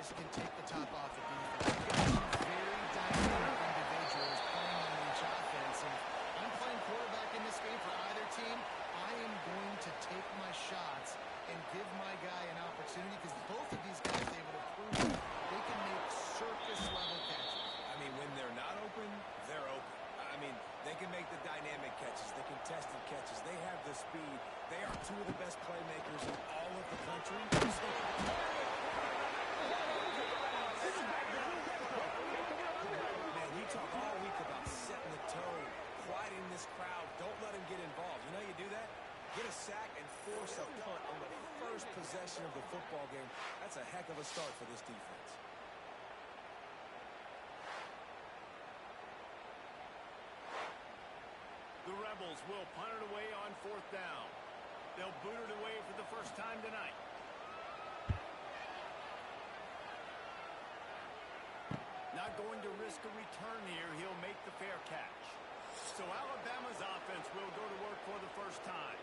guys can take the top off the defense. You've got two very dynamic individuals playing on each offense. And I'm playing quarterback in this game for either team. I am going to take my shots and give my guy an opportunity because both of these guys are able to prove they can make surface-level catches. I mean, when they're not open, they're open. I mean, they can make the dynamic catches, the contested catches. They have the speed. They are two of the best playmakers in all of the country. Man, you talk all week about setting the tone, quieting this crowd. Don't let them get involved. You know how you do that? Get a sack and force a punt on the first possession of the football game. That's a heck of a start for this defense. The Rebels will punt it away on 4th down. They'll boot it away for the first time tonight. Not going to risk a return here. He'll make the fair catch. So Alabama's offense will go to work for the first time.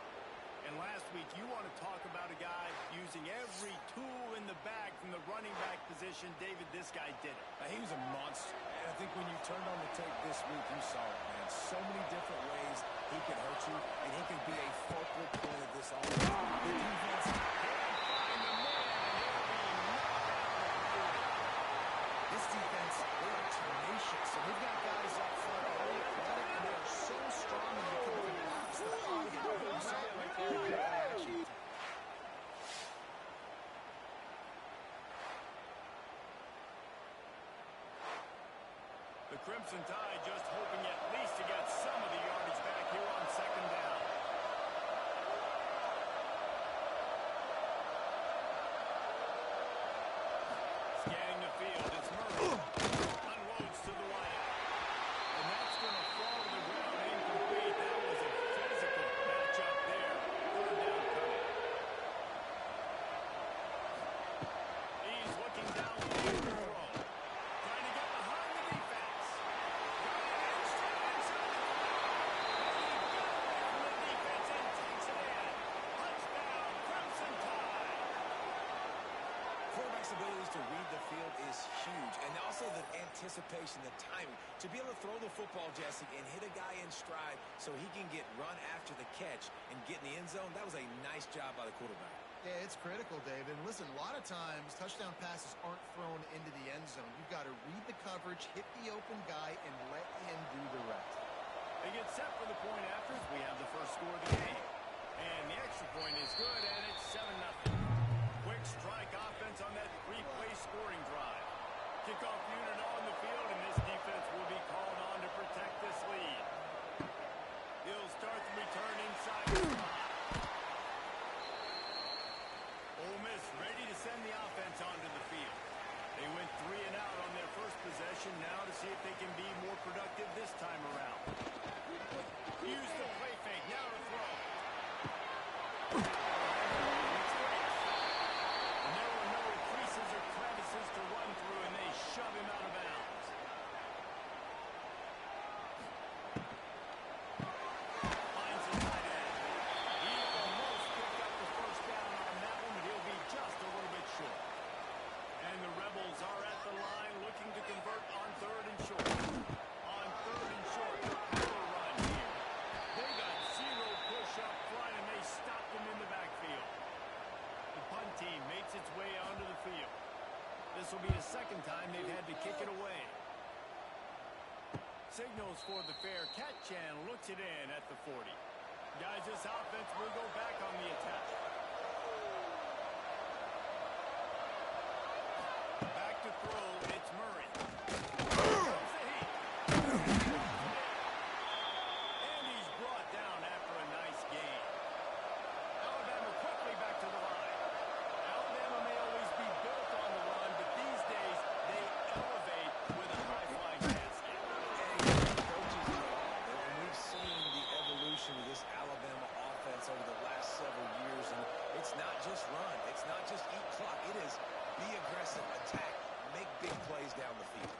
And last week, you want to talk about a guy using every tool in the bag from the running back position. David, this guy did it. He was a monster. And I think when you turned on the tape this week, you saw it, man. So many different ways he could hurt you, and he could be a focal point of this offense. The defense can't find the man, and he'll be knocked down. This defense, they are tenacious. So we've got guys up front that are athletic, and they are so strong and they can collapse the pocket. You saw it right there in the action. The Crimson Tide just hoping at least to get some of the yardage back here on 2nd down. Scanning the field, it's Murray. Unloads to the wideout. And that's going to fall to the ground incomplete. That was a physical matchup there. 3rd down coming. He's looking down the field to throw. Trying to get behind the defense. Quarterback's abilities to read the field is huge, and also the anticipation, the timing. To be able to throw the football, Jesse, and hit a guy in stride so he can get run after the catch and get in the end zone, that was a nice job by the quarterback. Yeah, it's critical, David. And listen, a lot of times touchdown passes aren't thrown into the end zone. You've got to read the coverage, hit the open guy, and let him do the rest. They get set for the point after. We have the first score of the game. And the extra point is good, and it's 7-0. Quick strike offense on that 3-play scoring drive. Kickoff unit on the field, and this defense will be called on to protect this lead. He'll start the return inside the spot. Ole Miss ready to send the offense onto the field. They went 3 and out on their first possession. Now to see if they can be more productive this time around. Use the play fake. Now to throw. And there were no creases or crevices to run through, and they shove him out of bounds. Finds the tight end. He almost picked up the first down on that one, but he'll be just a little bit short. And the Rebels are at the line looking to convert on 3rd and short. On 3rd and short, the power run here. They got 0 push up front, and they stopped him in the backfield. The punt team makes its way onto the field. This will be the 2nd time they've had to kick it away. Signals for the fair catch and looks it in at the 40. Guys, this offense will go back on the attack. Back to throw, it's Murray. Comes the heat. And he's brought down after a nice gain. Alabama quickly back to the line. Alabama may always be built on the run, but these days they elevate with a high-flying pass game. And we've seen the evolution of this Alabama offense over the last several years, and it's not just run. It's not just eat clock. It is be aggressive, attack, make big plays down the field.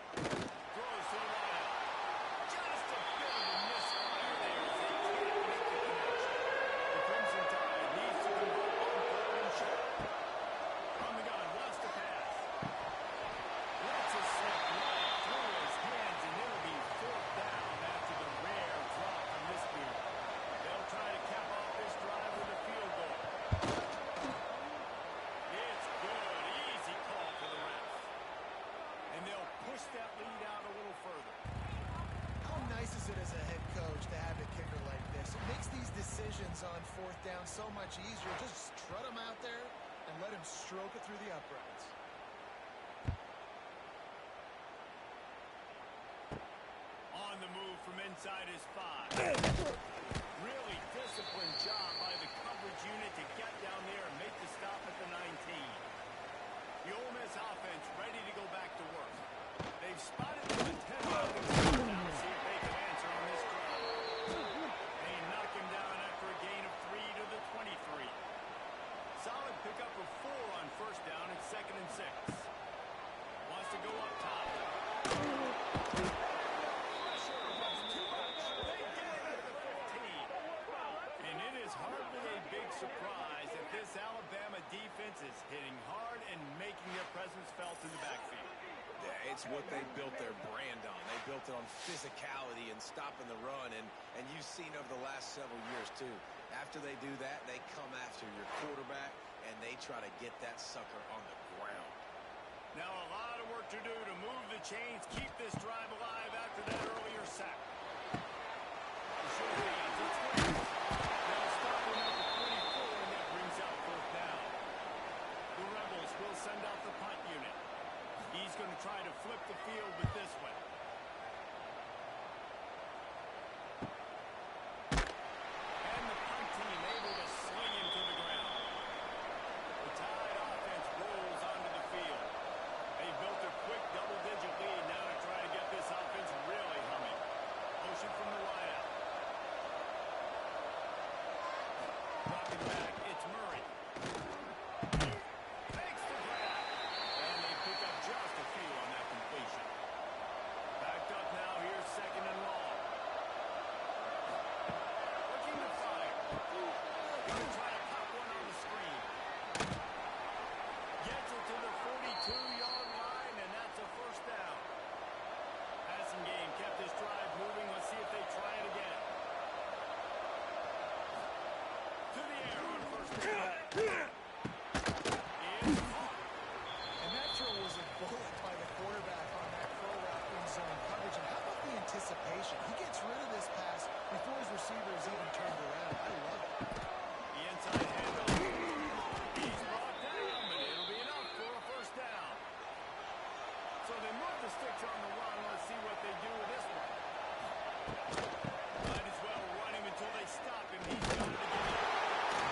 down so much easier. Just strut him out there and let him stroke it through the uprights. On the move from inside his 5. Really disciplined job by the coverage unit to get down there and make the stop at the 19. The Ole Miss offense ready to go back to work. They've spotted the 10 now. See if they can answer on this drive. They knock him down after a gain of 3 to the 23. Solid pickup of 4 on first down at 2nd and 6. Wants to go up top. Pressure was too much. They get it at the 15. And it is hardly a big surprise that this Alabama defense is hitting hard and making their presence felt in the backfield. Yeah, it's what they built their brand on. They built it on physicality and stopping the run, and you've seen over the last several years, too. After they do that, they come after your quarterback, and they try to get that sucker on the ground. Now a lot of work to do to move the chains, keep this drive alive after that earlier sack. They'll stop him at the 24, and that brings out 4th down. The Rebels will send out the punt unit. He's going to try to flip the field with this one. And the punt team able to sling him to the ground. The Tide offense rolls onto the field. They built a quick double-digit lead now to try to get this offense really humming. Motion from the wideout. Dropping back, it's Murray. Takes the grab. And they pick up just a few on that completion. Backed up now, here's 2nd and long. Looking to fire. Going to try to pop one on the screen. Gets it to the 42-yard line, and that's a 1st down. Passing game kept this drive moving. Let's see if they try it again. To the air on 1st down. And that throw was a bullet by the quarterback on that throw route in zone coverage. And how about the anticipation? He gets rid of this pass before his receiver is even turned around. I love it. The inside handoff. He's brought down, but it'll be enough for a 1st down. So they move the sticks on the run. Let's see what they do with this one. Might as well run him until they stop him. He's got it again.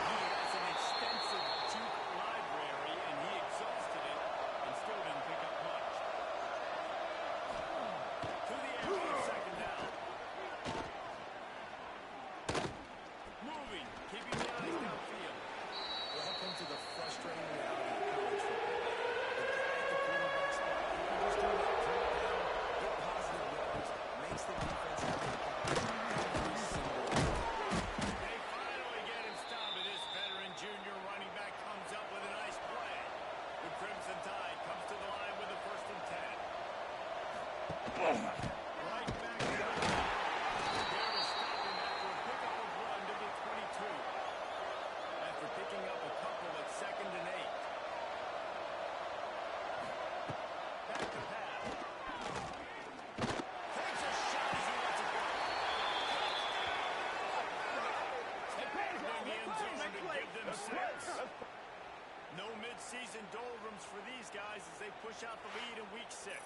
He has an extensive juke library, and he exhausted it and still didn't pick up much. To the air on 2nd down. Moving, keeping the eyes downfield. Welcome to the frustrating reality of college football. The guy at the quarterback spot, he can just do that, throw it down, get positive yards, makes the defense have to count every single play. They finally get him stopped. This veteran junior running back comes up with a nice play. The Crimson Tide comes to the line with a 1st and 10. Right back to the line. There to stop him after a pickup of 1 to the 22. After picking up a couple at 2nd and 8. Back to pass. Takes a shot as he lets it go. Tipping in the end zone to give them 6. No mid-season doldrums for these guys as they push out the lead in week 6.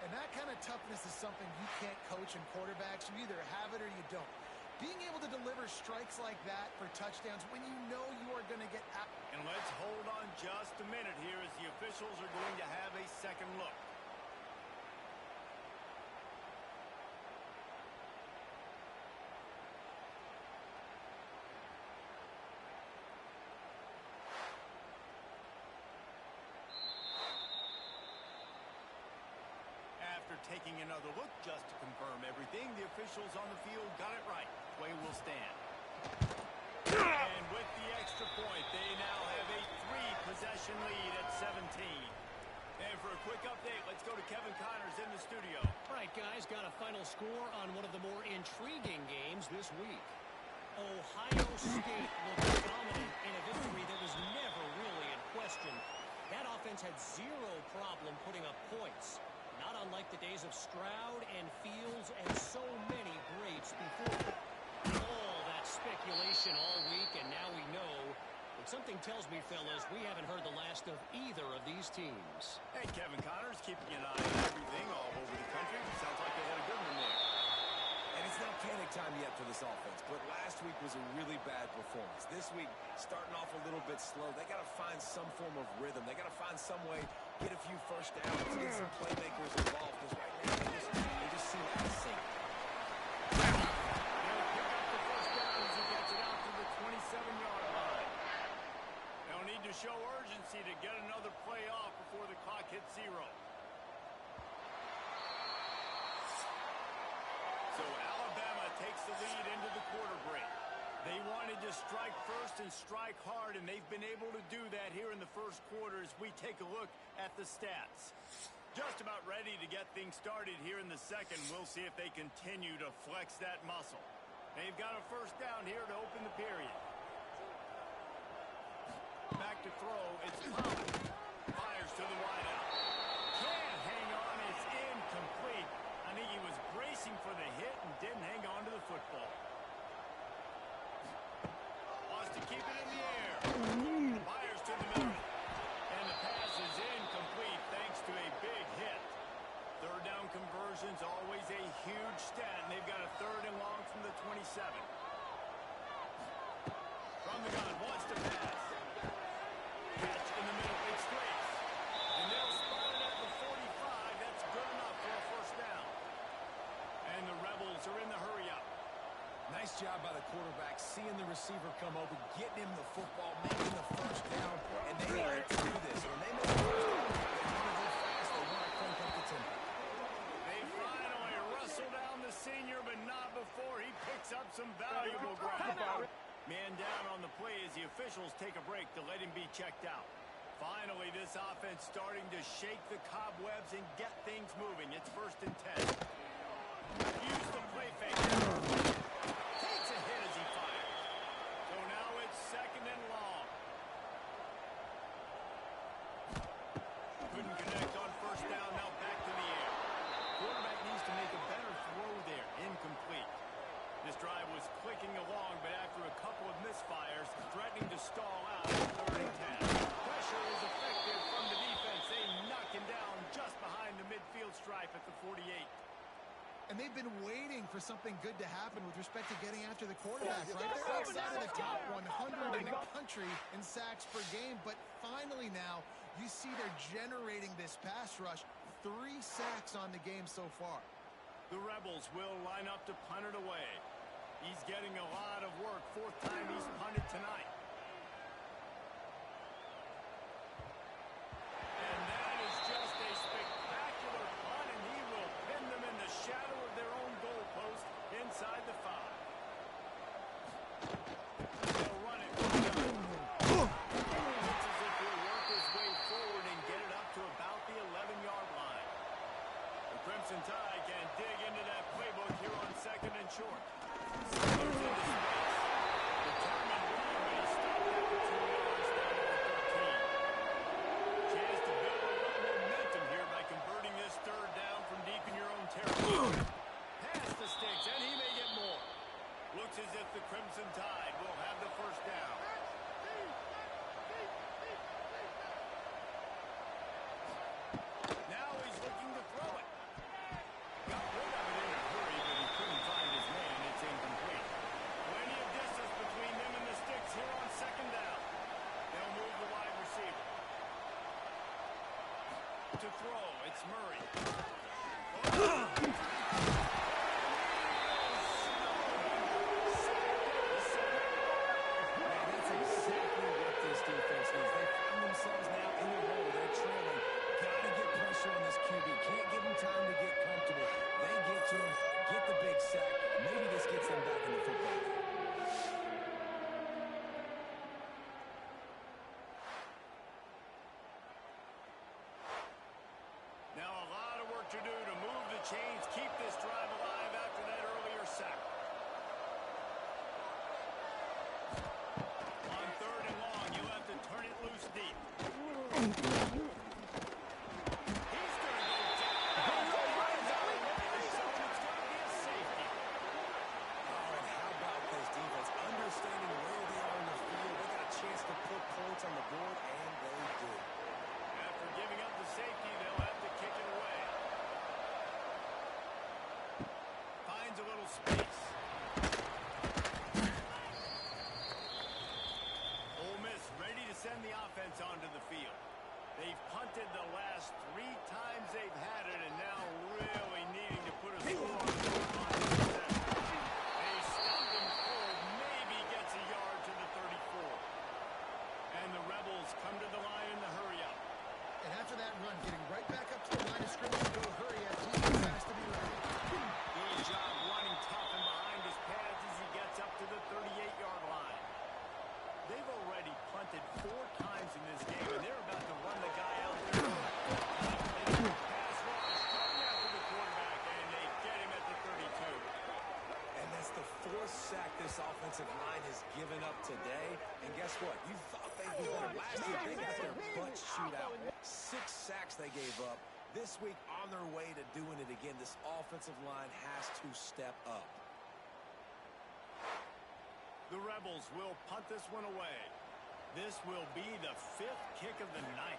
And that kind of toughness is something you can't coach in quarterbacks. You either have it or you don't. Being able to deliver strikes like that for touchdowns when you know you are going to get out. And let's hold on just a minute here as the officials are going to have a second look. After taking another look just to confirm everything, the officials on the field got it right. Play will stand. And with the extra point, they now have a 3-possession lead at 17. And for a quick update, let's go to Kevin Connors in the studio. All right, guys, got a final score on one of the more intriguing games this week. Ohio State looked dominant in a victory that was never really in question. That offense had zero problem putting up points. Not unlike the days of Stroud and Fields and so many greats before. All that speculation all tells me, fellas, we haven't heard the last of either of these teams. Hey, Kevin Connors keeping an eye on everything all over the country. Sounds like they had a good one there. And it's not panic time yet for this offense, but last week was a really bad performance. This week, starting off a little bit slow. They got to find some form of rhythm. They got to find some way, get a few first downs, get some playmakers involved, because right now they just seem out of sync. He'll pick up the first down as he gets it out to the 27-yard line. They'll need to show urgency to get another play off before the clock hits 0. So Alabama takes the lead into the quarter break. They wanted to strike first and strike hard, and they've been able to do that here in the first quarter as we take a look at the stats. Just about ready to get things started here in the second. We'll see if they continue to flex that muscle. They've got a first down here to open the period. Back to throw. It's Pollard. Fires to the wideout. Can't hang on. It's incomplete. I think he was bracing for the hit and didn't hang on to the football. Wants to keep it in the air. Fires to the middle. And the pass is incomplete thanks to a big hit. Third down conversion's always a huge stat, and they've got a 3rd and long from the 27. From the gun, wants to pass. Catch in the middle, it's straight. And they'll spot it at the 45. That's good enough for a first down. And the Rebels are in the hurry-up. Nice job by the quarterback, seeing the receiver come open, getting him the football, making the first down, and they like to do this. When they make the first down, they want to go fast, they want to crank up the tempo. They finally wrestle down the senior, but not before he picks up some valuable ground. Man down on the play as the officials take a break to let him be checked out. Finally, this offense starting to shake the cobwebs and get things moving. It's 1st and 10. Use the play fake. Takes a hit as he fires. So now it's 2nd and long. Couldn't connect on first down. Now back to the air. Quarterback needs to make a better throw there. Incomplete. This drive was clicking along, but after a couple of misfires, threatening to stall out at 3rd and 10. Pressure is effective from the defense. They knock him down just behind the midfield stripe at the 48. And they've been waiting for something good to happen with respect to getting after the quarterback, right? They're outside of the top 100 in the country in sacks per game, but finally now you see they're generating this pass rush. 3 sacks on the game so far. The Rebels will line up to punt it away. He's getting a lot of work. 4th time he's punted tonight. And that is just a spectacular punt, and he will pin them in the shadow of their own goalpost inside the 5. They'll run it. Looks as if he'll work his way forward and get it up to about the 11-yard line. The Crimson Tide can dig into that playbook here on 2nd and short. Steelers into space. Determined run, but he stopped after 2 yards down at the 13. Chance to build a little momentum here by converting this 3rd down from deep in your own territory. Pass the sticks, and he may get more. Looks as if the Crimson Tide will have the first down. Now he's looking to throw it. Got rid of it in a hurry, but he couldn't find his man. It's incomplete. Plenty of distance between them and the sticks here on 2nd down. They'll move the wide receiver. To throw, it's Murray. That's exactly what this defense needs. They find themselves now in the hole. They're trailing. Got to get pressure on this QB. Can't give him time to get comfortable. They get to him, get the big sack. Maybe this gets them back in the football game. Now a lot of work to do to move the chains, keep this drive alive after that earlier sack. On 3rd and long, you'll have to turn it loose deep. He's going to go down. So it's going to be a safety. Oh, and how about this defense? Understanding where they are in the field. They got a chance chance to put points on the board, and they did. After giving up the safety, they'll have to kick it away. Finds a little space. Ole Miss ready to send the offense onto the field. They've punted the last 3 times they've had it, and now really needing to put a score on the board line. They stop him cold, maybe gets a yard to the 34. And the Rebels come to the line in the hurry up. And after that run, getting right back up to the line of scrimmage, go hurry up. Defense has to be ready. Good job running tough and behind his pads as he gets up to the 38-yard line. They've already punted 4 times in this game, and they're about to run the guy out there. Pass rush, coming after the quarterback, and they get him at the 32. And that's the 4th sack this offensive line has given up today. And guess what? You thought they'd be better last year. They got their butts chewed out. 6 sacks they gave up. This week, on their way to doing it again, this offensive line has to step up. The Rebels will punt this one away. This will be the 5th kick of the night.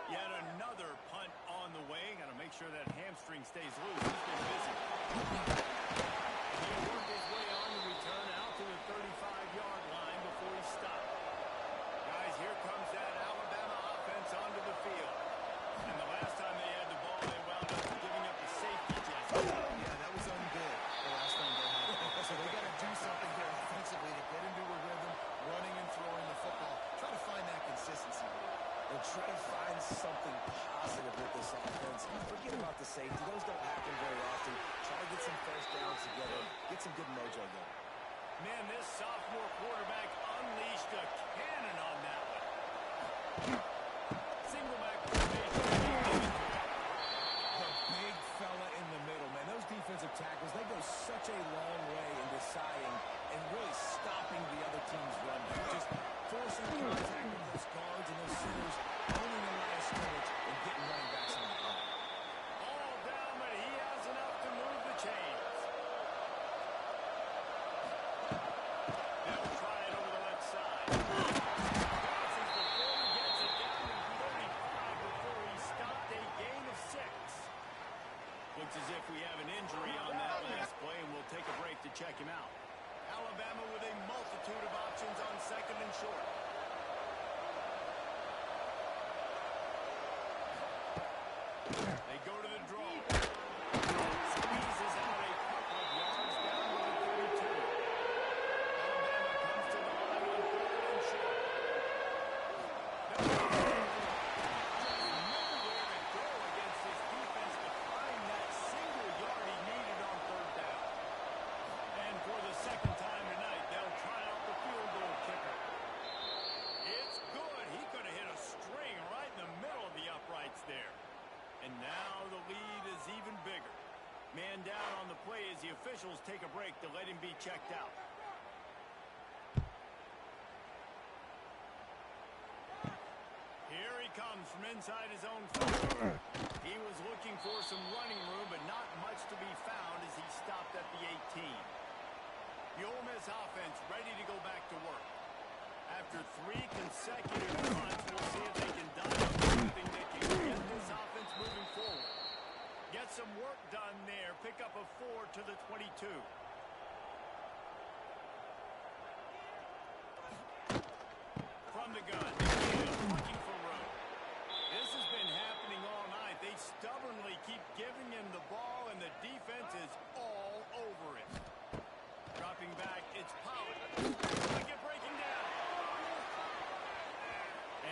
Yet another punt on the way. Got to make sure that hamstring stays loose. He's been busy. He'll work his way on the return out to the 35-yard line before he stopped. Guys, here comes that Alabama offense onto the field. And the last time they had the ball, they wound up giving up the safety jet. Yeah, that was ungood the last time they had it. So they got to do something here offensively to get into a rhythm, running and throwing the football. Try to find that consistency. And try to find something positive with this offense. Forget about the safety. Those don't happen very often. Try to get some first downs together. Get some good mojo going. Man, this sophomore quarterback unleashed a cannon on that one. Single back formation. The big fella in the middle, man. Those defensive tackles, they go such a long way in deciding and really stopping the other team's run. Just forcing contact with those guards and those centers, owning the line of scrimmage, and getting running backs on the ground. All down, but he has enough to move the chains. They'll try it over the left side. Passes before he gets it down to 35 before he stopped a gain of 6. Looks as if we have an injury on that last play, and we'll take a break to check him out. Alabama with a multitude of options on 2nd and short. They go to the draw. Squeezes out a couple of yards down to the 32. Alabama comes to the line on 3rd and short. Just nowhere to go against this defense to find that single yard he needed on 3rd down. And for the 2nd time tonight, they'll try out the field goal kicker. It's good. He could have hit a string right in the middle of the uprights there. And now the lead is even bigger. Man down on the play as the officials take a break to let him be checked out. Here he comes from inside his own 40. He was looking for some running room, but not much to be found as he stopped at the 18. The Ole Miss offense ready to go back to work. After 3 consecutive runs, we'll see if they can dial up something that can get this offense moving forward. Get some work done there. Pick up a 4 to the 22. From the gun, looking for room. This has been happening all night. They stubbornly keep giving him the ball, and the defense is all over it. Dropping back, it's Pollard. Get breaking down.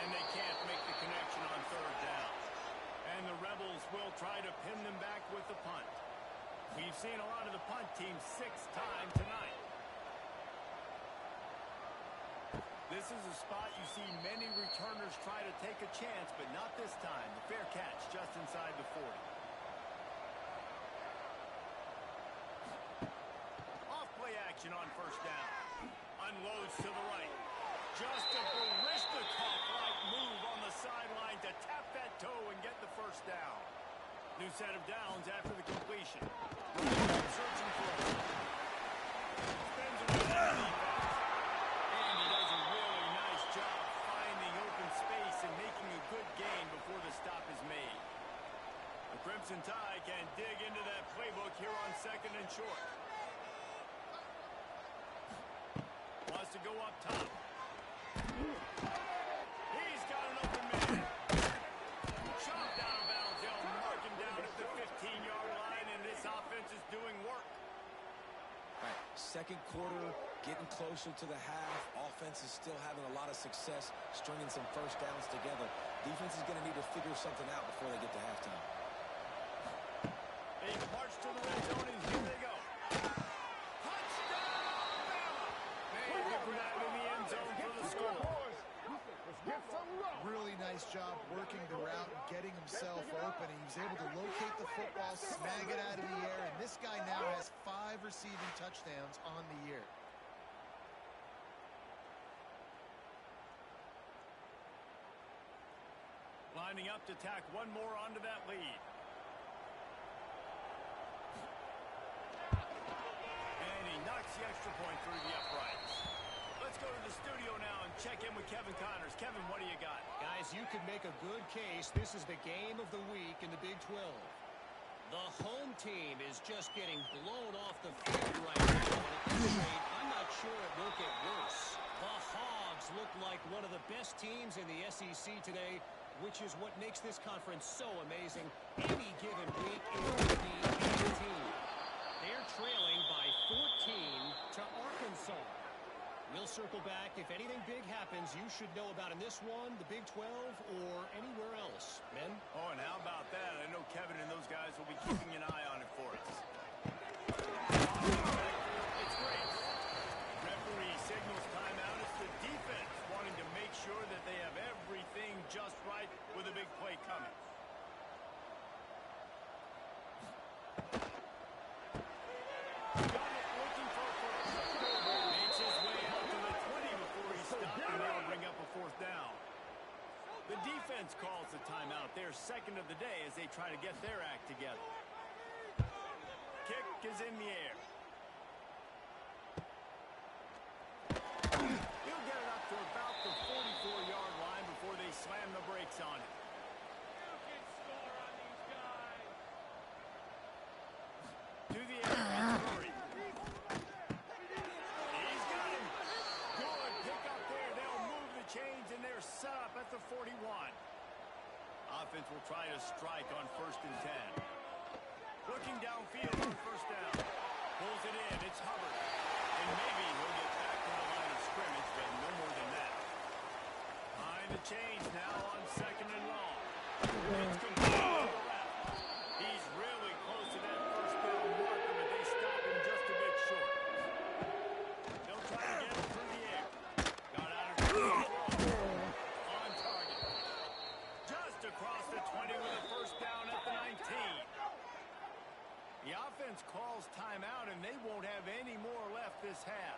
And they can't make the connection on 3rd down. And the Rebels will try to pin them back with the punt. We've seen a lot of the punt teams 6 times tonight. This is a spot you see many returners try to take a chance, but not this time. The fair catch just inside the 40. Off-play action on 1st down. Unloads to the right. Just a Barishnikov-like move on the sideline to tap that toe and get the 1st down. New set of downs after the completion. Searching for it. Spins around the defense. And second and short. Wants to go up top. He's got an open man. Chopped out of bounds. They'll mark him down at the 15-yard line, and this offense is doing work. All right, second quarter, getting closer to the half. Offense is still having a lot of success stringing some first downs together. Defense is going to need to figure something out before they get to halftime. They march to the red zone, and here they go. Touchdown, Alabama! Made the grab in the end zone for the score. Really nice job working the route and getting himself open. He was able to locate the football, snag it out of the air, and this guy now has 5 receiving touchdowns on the year. Lining up to tack one more onto that lead. And he knocks the extra point through the uprights. Let's go to the studio now and check in with Kevin Connors. Kevin, what do you got? Guys, you could make a good case. This is the game of the week in the Big 12. The home team is just getting blown off the field right now. And at this rate, I'm not sure it won't get worse. The Hogs look like one of the best teams in the SEC today, which is what makes this conference so amazing. Any given week, it could be any team. They're trailing by 14 to Arkansas. We'll circle back. If anything big happens, you should know about in this one, the Big 12, or anywhere else. Men? Oh, and how about that? I know Kevin and those guys will be keeping an eye on it for us. It's great. Referee signals timeout. It's the defense wanting to make sure that they have everything just right with a big play coming. Got it, looking for a first. Makes his way out to the 20 before he stopped, and that'll bring up a fourth down. The defense calls the timeout. Their second of the day as they try to get their act together. Kick is in the air. He'll get it up to about the 44-yard line before they slam the brakes on it. To the air, it's Murray. He's got him. Good pick up there. They'll move the chains, and they're set up at the 41. Offense will try to strike on 1st and 10. Looking downfield on first down. Pulls it in. It's Hubbard. And maybe he'll get back to the line of scrimmage, but no more than that. Behind the chains now on 2nd and long. It's complete to the left. He's really close to that first down marker, but they stop him just a bit short. They'll try to get him through the air. Got out of control. On target. Just across the 20 with a first down at the 19. The offense calls timeout, and they won't have any more left this half.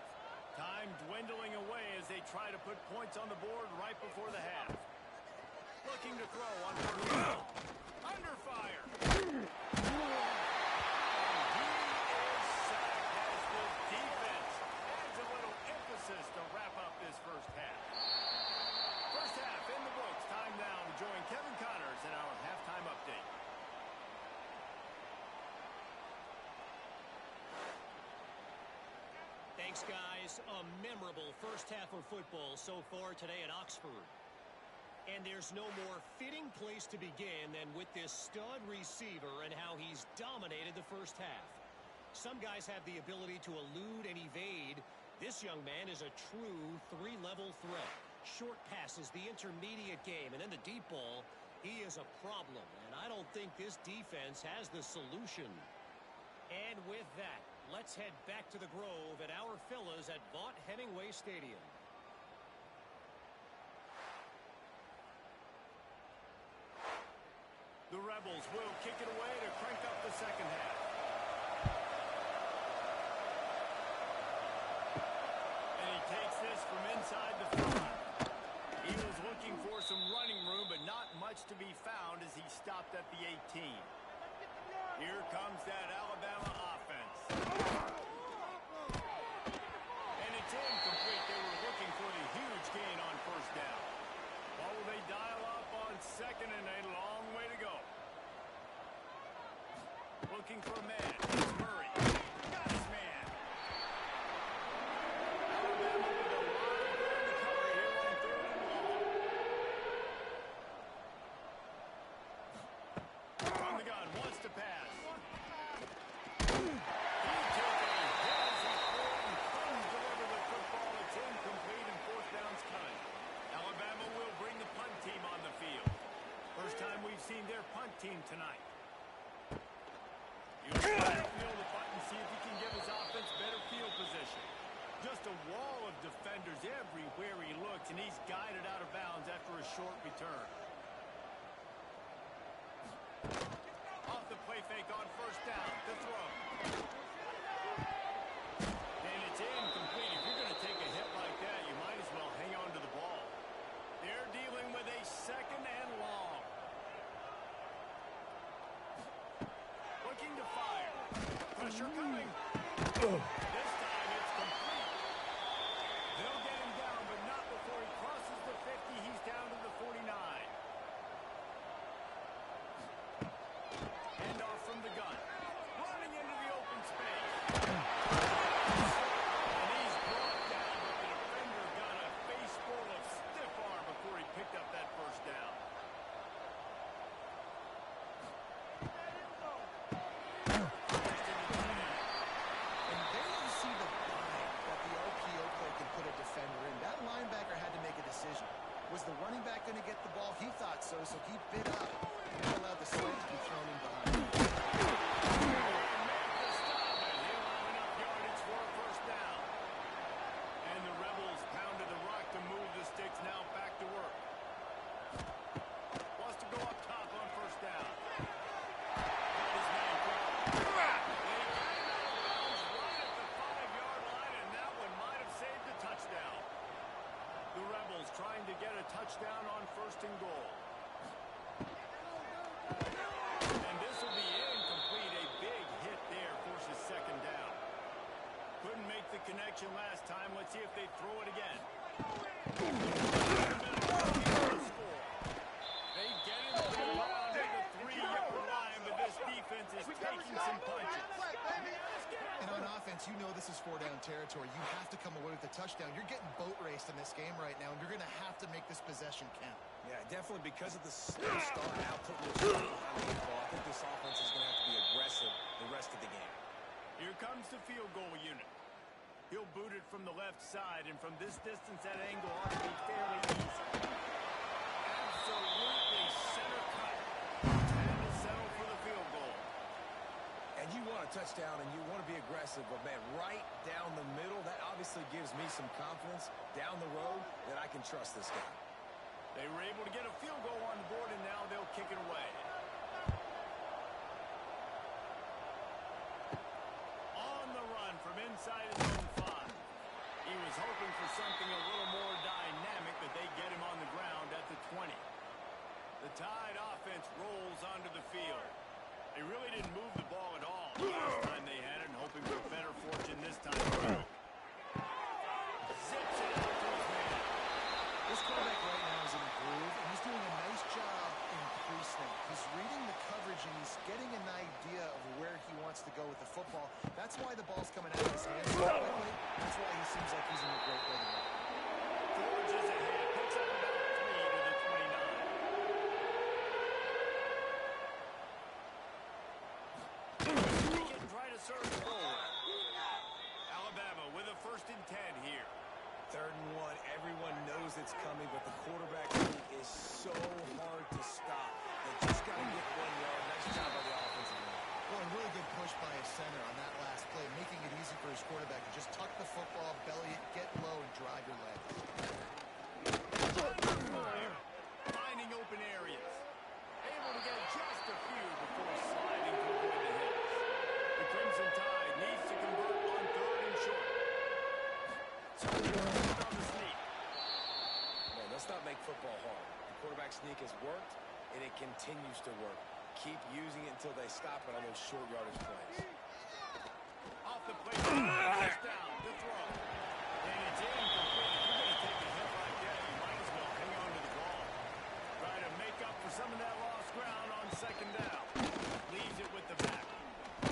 Time dwindling away as they try to put points on the board right before the half. Looking to throw on first down. Under fire. And he is sacked as the defense adds a little emphasis to wrap up this first half. First half in the books. Time now to join Kevin Connors in our halftime update. Thanks, guys. A memorable first half of football so far today at Oxford. And there's no more fitting place to begin than with this stud receiver and how he's dominated the first half. Some guys have the ability to elude and evade. This young man is a true 3-level threat. Short passes, the intermediate game, and then the deep ball. He is a problem, and I don't think this defense has the solution. And with that, let's head back to the Grove at our fellas at Vaught Hemingway Stadium. The Rebels will kick it away to crank up the second half. And he takes this from inside the 5. He was looking for some running room, but not much to be found as he stopped at the 18. Here comes that Alabama offense. And it's incomplete. They were looking for the huge gain on first down. What will they dial up on second and a long way to go? Looking for a man. It's Murray. team tonight. He'll try to feel the button, see if he can give his offense better field position. Just a wall of defenders everywhere he looks, and he's guided out of bounds after a short return. Off the play fake on first down, the throw. And it's incomplete. If you're going to take a hit like that, you might as well hang on to the ball. They're dealing with a second and long. Looking to fire. Pressure coming. This time it's complete. They'll get him down, but not before he crosses the 50. He's down to the 49. Hand off from the gun. Running into the open space. And he's brought down, but the defender got a face full of stiff arm before he picked up that first down. And there you see the bind that the RPO play can put a defender in. That linebacker had to make a decision. Was the running back going to get the ball? He thought so, so he bit up and allowed the slant to be thrown in behind him. And the Rebels pounded the rock to move the sticks now back to work. Wants to go up top on first down. Got his man quick. They got him out of bounds right at the 5-yard line, and that one might have saved a touchdown. The Rebels trying to get a touchdown on first and goal. And this will be incomplete. A big hit there forces second down. Couldn't make the connection last time. Let's see if they throw it again. They get him down to the 3-yard line, but this defense is taking some punches. And on offense, you know this is 4-down territory. You have to come away with a touchdown. You're getting boat raced in this game right now, and you're going to have to make this possession count. Yeah, definitely because of the slow start now putting the shot behind the ball. I think this offense is going to have to be aggressive the rest of the game. Here comes the field goal unit. He'll boot it from the left side, and from this distance, that angle ought to be fairly easy. Absolutely center cut. And will settle for the field goal. And you want a touchdown and you want to be aggressive, but man, right down the middle, that obviously gives me some confidence down the road that I can trust this guy. They were able to get a field goal on the board, and now they'll kick it away. On the run from inside his own 5. He was hoping for something a little more dynamic, but they get him on the ground at the 20. The Tide offense rolls onto the field. They really didn't move the ball at all last time they had it, and hoping for better fortune this time around. Zips it out to his man. This quarterback right now is in a groove, and he's doing a nice job in pre-snap. He's reading the coverage, and he's getting an idea of where he wants to go with the football. That's why the ball's coming out of his hands so quickly. That's why he seems like he's in a great way to go. Forges ahead, picks up about 3 to the 29. Take it and try to surge forward. Alabama with a 1st and 10 here. 3rd and 1, everyone knows it's coming, but the quarterback is so hard to stop. They just got to get 1 yard. Nice job by the offensive line. Well, a really good push by his center on that last play, making it easy for his quarterback to just tuck the football, belly it, get low, and drive your legs. Under fire. Finding open areas. Able to get just a few before sliding to avoid the hits. The Crimson Tide needs to convert on 3rd and short. So on the sneak. Man, let's not make football hard. The quarterback sneak has worked, and it continues to work. Keep using it until they stop it on those short yardage plays. Off the play. Touchdown. The throw. And it's incomplete. If you're going to take a hit like that, you might as well hang on to the ball. Try to make up for some of that lost ground on 2nd down. Leaves it with the back.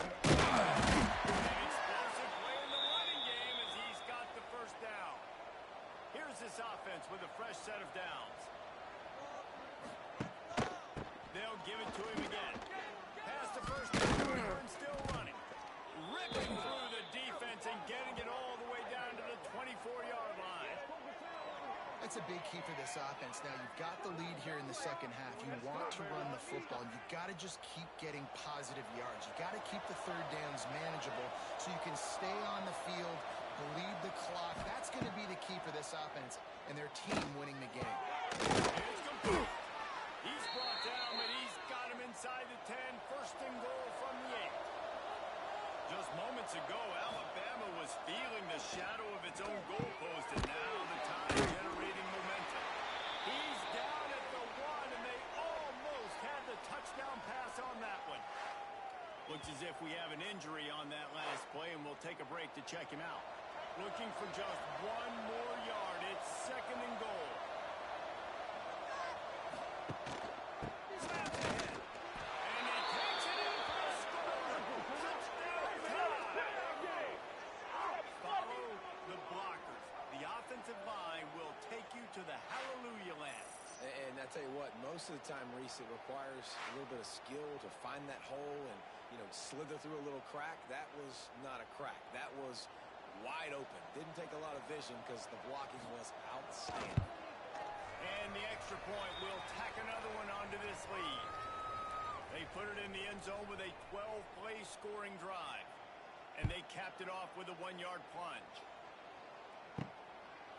An explosive play in the running game as he's got the 1st down. Here's this offense with a fresh set of downs. They'll give it to him again. Past the 1st down, and still running. Ripping through the defense and getting it all the way down to the 24-yard line. I that's a big key for this offense. Now, you've got the lead here in the second half. You want to run the football. You've got to just keep getting positive yards. You've got to keep the third downs manageable so you can stay on the field, bleed the clock. That's going to be the key for this offense and their team winning the game. It's complete. He's brought down, but he's got him inside the 10. First and goal from the 8. Just moments ago, Alabama was feeling the shadow of its own goalpost, and now the Tide generating momentum. He's down at the 1, and they almost had the touchdown pass on that one. Looks as if we have an injury on that last play, and we'll take a break to check him out. Looking for just 1 more yard. It's second and goal. Line will take you to the hallelujah land. And I tell you what, most of the time, Reese, it requires a little bit of skill to find that hole and, slither through a little crack. That was not a crack. That was wide open. Didn't take a lot of vision because the blocking was outstanding. And the extra point will tack another one onto this lead. They put it in the end zone with a 12-play scoring drive. And they capped it off with a 1-yard plunge.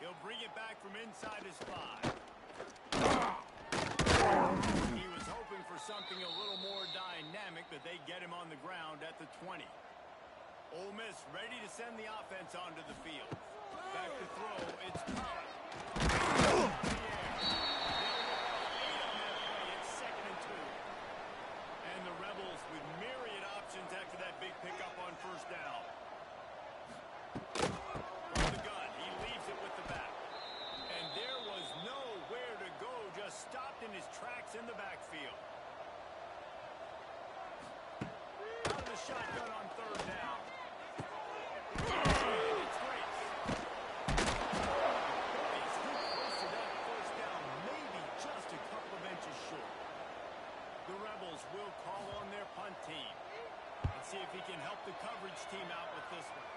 He'll bring it back from inside his 5. He was hoping for something a little more dynamic, but they get him on the ground at the 20. Ole Miss ready to send the offense onto the field. Back to throw, it's Pollard. It's second and 2. And the Rebels with myriad options after that big pickup on first down. Stopped in his tracks in the backfield. Out of the shotgun on third down. It's Grace. He's close to that first down, maybe just a couple of inches short. The Rebels will call on their punt team. Let's see if he can help the coverage team out with this one.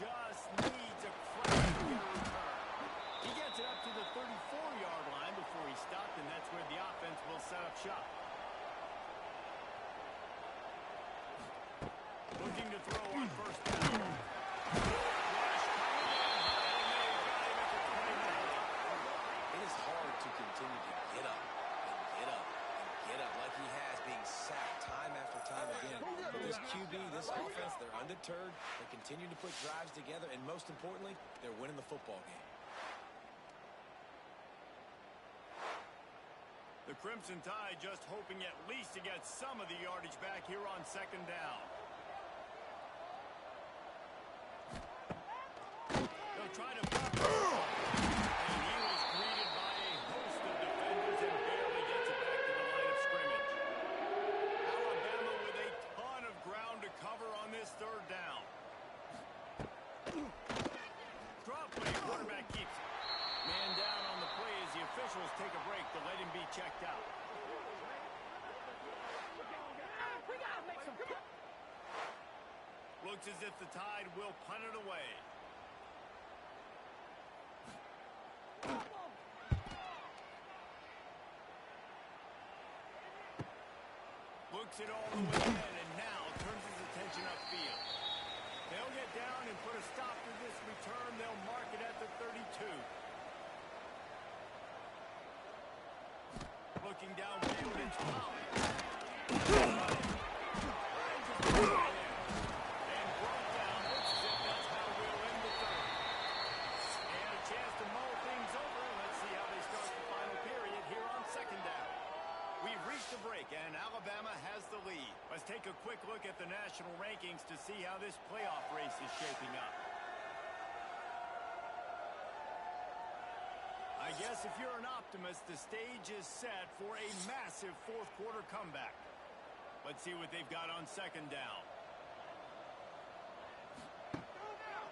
Just needs a crack to get a return. He gets it up to the 34-yard line before he stopped, and that's where the offense will set up shop. Looking to throw on first down. It is hard to continue to get up and get up and get up like he has, being sacked time after time again. But this QB, this offense, they're undeterred. They're continuing to put drives together, and most importantly, they're winning the football game. The Crimson Tide just hoping at least to get some of the yardage back here on second down. They'll try to pop it. And he was greeted by a host of defenders and barely gets it back to the line of scrimmage. Alabama with a ton of ground to cover on this third down. Drop play, quarterback keeps it. Man down on the play as the officials take a break to let him be checked out. Looks as if the Tide will punt it away. Looks it all the way in and now turns his attention upfield. They'll get down and put a stop to this return. They'll mark it at the 32. Looking downfield, it's Pollard. And brought down. Looks as if that's how we'll end the third. And a chance to mull things over. Let's see how they start the final period here on second down. We've reached the break, and Alabama has the lead. Let's take a quick look at the national rankings to see how this playoff race is shaping up. I guess if you're an optimist, the stage is set for a massive fourth-quarter comeback. Let's see what they've got on second down.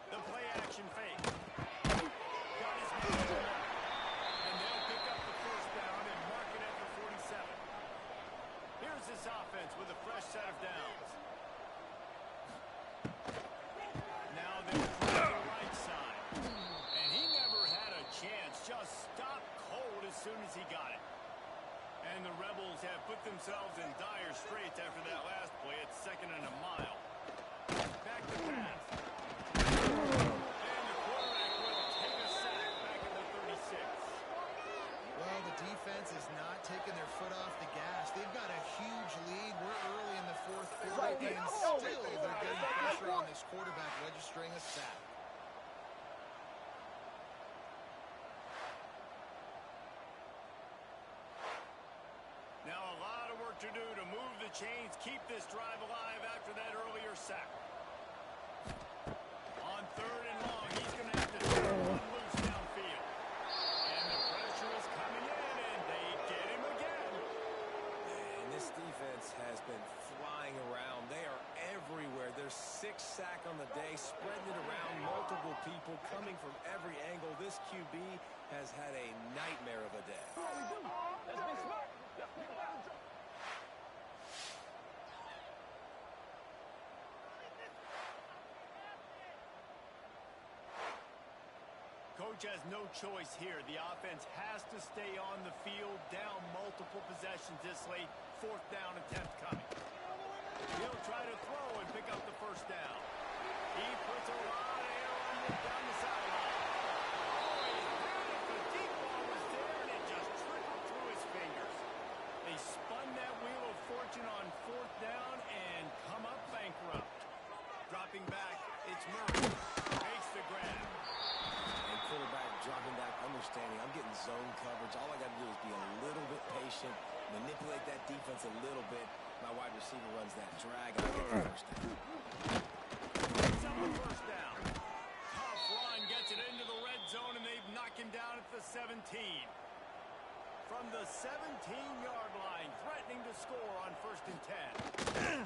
The play-action fake. Got his man on that. And they'll pick up the first down and mark it at the 47. Here's this offense with a fresh set of downs. Now they'll try the right side. And he never he got it. And the Rebels have put themselves in dire straits after that last play. It's 2nd and a mile. Back to pass. And the quarterback will take a sack back at the 36. Well, the defense is not taking their foot off the gas. They've got a huge lead. We're early in the 4th quarter, and still they're getting pressure on this quarterback, registering a sack. Now a lot of work to do to move the chains, keep this drive alive after that earlier sack. On 3rd and long, he's going to have to turn one loose downfield. And the pressure is coming in, and they get him again. And this defense has been flying around. They are everywhere. There's 6 sacks on the day, spreading it around, multiple people coming from every angle. This QB has had a nightmare of a day. Coach has no choice here. The offense has to stay on the field, down multiple possessions this late. 4th down attempt coming. He'll try to throw and pick up the 1st down. He puts a lot of air on it down the sideline. Oh, he had it. The deep ball was there, and it just trickled through his fingers. They spun that wheel of fortune on 4th down and come up bankrupt. Dropping back, it's Murray. Makes the grab. Quarterback dropping back, understanding I'm getting zone coverage. All I got to do is be a little bit patient, manipulate that defense a little bit. My wide receiver runs that drag, and I get the 1st down. Picks up the 1st down. Tough run, gets it into the red zone, and they've knocked him down at the 17. From the 17-yard line, threatening to score on 1st and 10.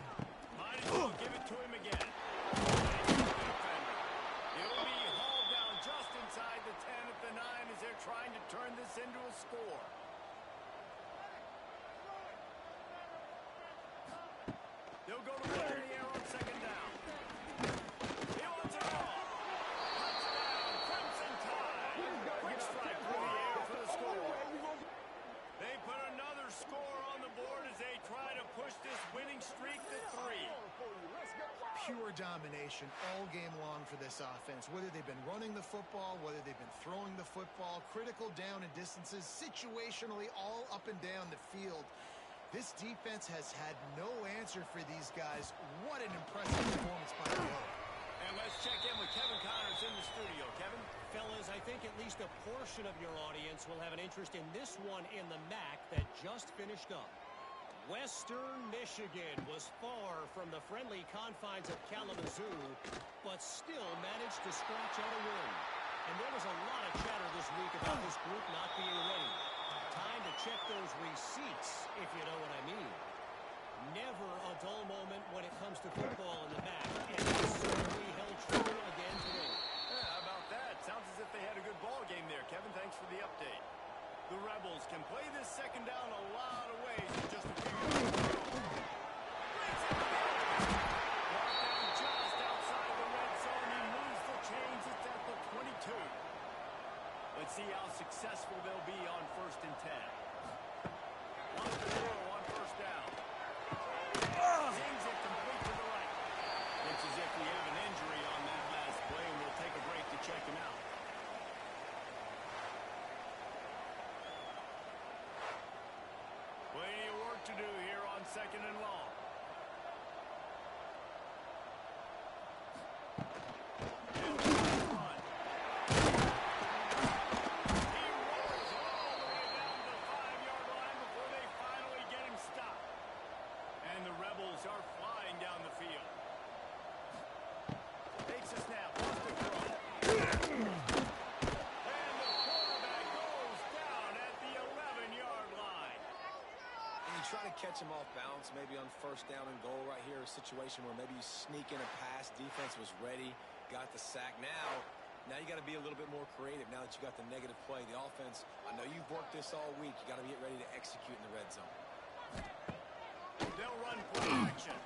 Might as well give it to him again. He'll be hauled down just inside the 10 at the 9 as they're trying to turn this into a score. They'll go to one in the air on 2nd down. He wants it all. Touchdown, Crimson Tide. Quick strike through the air for the score. They put another score on the board as they try to push this winning streak to 3. Pure domination all game long for this offense. Whether they've been running the football, whether they've been throwing the football, critical down and distances, situationally all up and down the field. This defense has had no answer for these guys. What an impressive performance by the Wolves. And let's check in with Kevin Connors in the studio. Kevin? Fellas, I think at least a portion of your audience will have an interest in this one in the MAC that just finished up. Western Michigan was far from the friendly confines of Kalamazoo, but still managed to scratch out a win. And there was a lot of chatter this week about this group not being ready. Time to check those receipts, if you know what I mean. Never a dull moment when it comes to football in the MAC, and it certainly held true again today. Yeah, how about that? Sounds as if they had a good ball game there. Kevin, thanks for the update. The Rebels can play this 2nd down a lot of ways in just a few years. Brought down just outside the red zone. He moves the chains. It's at the 22. Let's see how successful they'll be on 1st and 10. Wants to throw on 1st down. Zings it complete to the right. Looks as if we have an injury on that last play, and we'll take a break to check him out. Plenty of work to do here on 2nd and long. Are flying down the field. Takes a snap, wants to throw. And the quarterback goes down at the 11-yard line. And you try to catch him off balance, maybe on 1st down and goal right here, a situation where maybe you sneak in a pass, defense was ready, got the sack. Now you got to be a little bit more creative now that you got the negative play. The offense, I know you've worked this all week. You got to get ready to execute in the red zone. They'll run play action.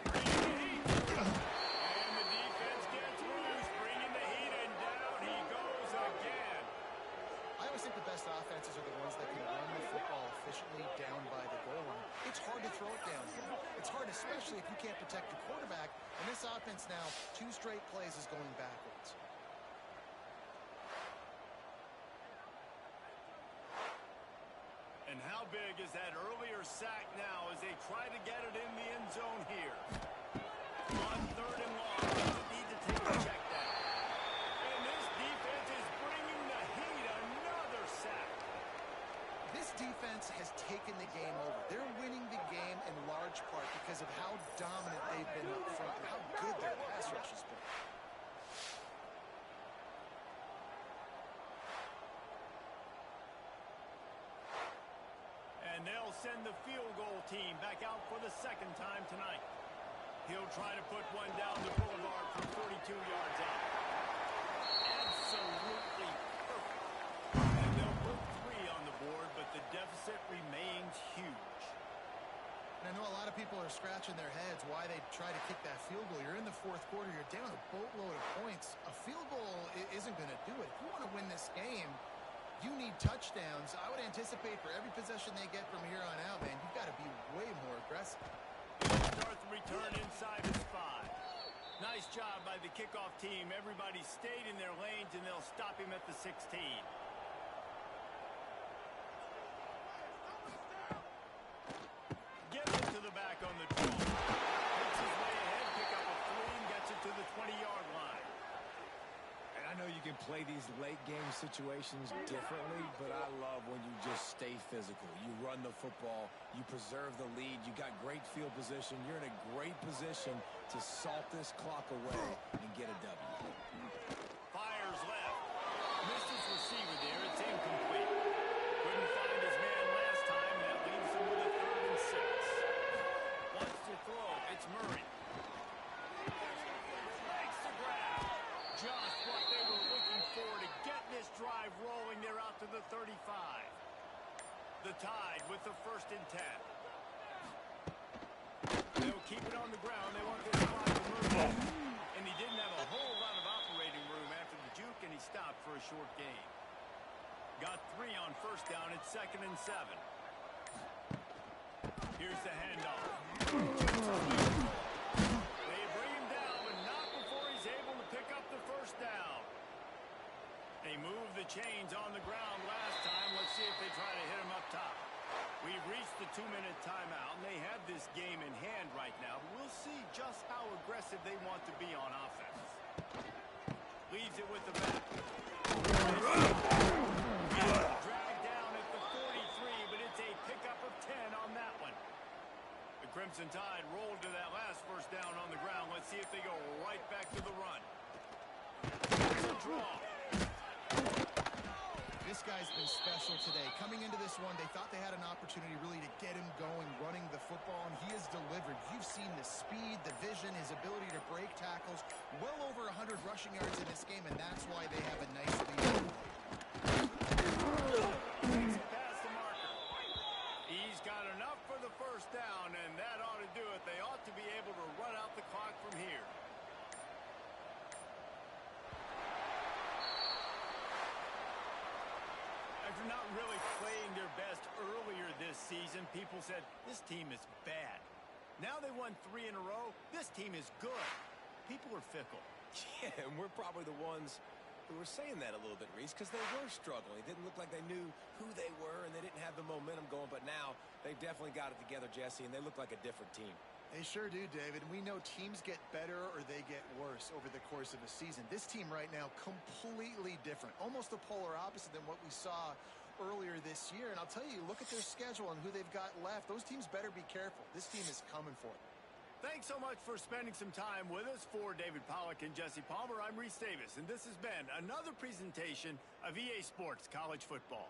Bringing the heat. And the defense gets loose, bringing the heat, and down he goes again. I always think the best offenses are the ones that can run the football efficiently down by the goal line. It's hard to throw it down here. It's hard, especially if you can't protect your quarterback. And this offense now, 2 straight plays is going backwards. And how big is that earlier sack now as they try to get it in the end zone here? On 3rd and long, they need to take a check down. And this defense is bringing the heat. Another sack. This defense has taken the game over. They're winning the game in large part because of how dominant they've been up front and how good their pass rush has been. And they'll send the field goal team back out for the 2nd time tonight. He'll try to put one down the boulevard from 42 yards out. Absolutely perfect. And they'll put 3 on the board, but the deficit remains huge. And I know a lot of people are scratching their heads why they try to kick that field goal. You're in the 4th quarter. You're down a boatload of points. A field goal isn't going to do it. If you want to win this game, you need touchdowns. I would anticipate for every possession they get from here on out, man, you've got to be way more aggressive. Start the return inside his 5. Nice job by the kickoff team. Everybody stayed in their lanes, and they'll stop him at the 16. Gets it to the back on the draw. Makes his way ahead, pick up a 3, and gets it to the 20-yard line. And I know you can play these late-game situations differently, but I love when you just stay physical. You run the football, you preserve the lead, you got great field position, you're in a great position to salt this clock away and get a W. Fires left. Misses receiver there. It's incomplete. Couldn't find his man last time. That leaves him with a 3rd and 6. Wants to throw. It's Murray. Makes the grab. Just what they were looking for to get this drive rolling. They're out to the 35. The Tide with the 1st and 10. They'll keep it on the ground. They want this clock to move. And he didn't have a whole lot of operating room after the juke, and he stopped for a short gain. Got 3 on 1st down. It's 2nd and 7. Here's the handoff. They bring him down, but not before he's able to pick up the 1st down. They moved the chains on the ground last time. Let's see if they try to hit him up top. We've reached the 2-minute timeout, and they have this game in hand right now. But we'll see just how aggressive they want to be on offense. Leaves it with the back. Dragged down at the 43, but it's a pickup of 10 on that one. The Crimson Tide rolled to that last 1st down on the ground. Let's see if they go right back to the run. It's a draw. This guy's been special today. Coming into this one, they thought they had an opportunity really to get him going, running the football, and he has delivered. You've seen the speed, the vision, his ability to break tackles. Well over 100 rushing yards in this game, and that's why they have a nice lead. Takes it past the marker. He's got enough for the 1st down, and that ought to do it. They ought to be able to run out the clock from here. After not really playing their best earlier this season, people said, this team is bad. Now they won 3 in a row. This team is good. People are fickle. Yeah, and we're probably the ones who were saying that a little bit, Reese, because they were struggling. It didn't look like they knew who they were, and they didn't have the momentum going. But now they've definitely got it together, Jesse, and they look like a different team. They sure do, David. We know teams get better or they get worse over the course of a season. This team right now, completely different. Almost the polar opposite than what we saw earlier this year. And I'll tell you, look at their schedule and who they've got left. Those teams better be careful. This team is coming for them. Thanks so much for spending some time with us. For David Pollack and Jesse Palmer, I'm Reese Davis, and this has been another presentation of EA Sports College Football.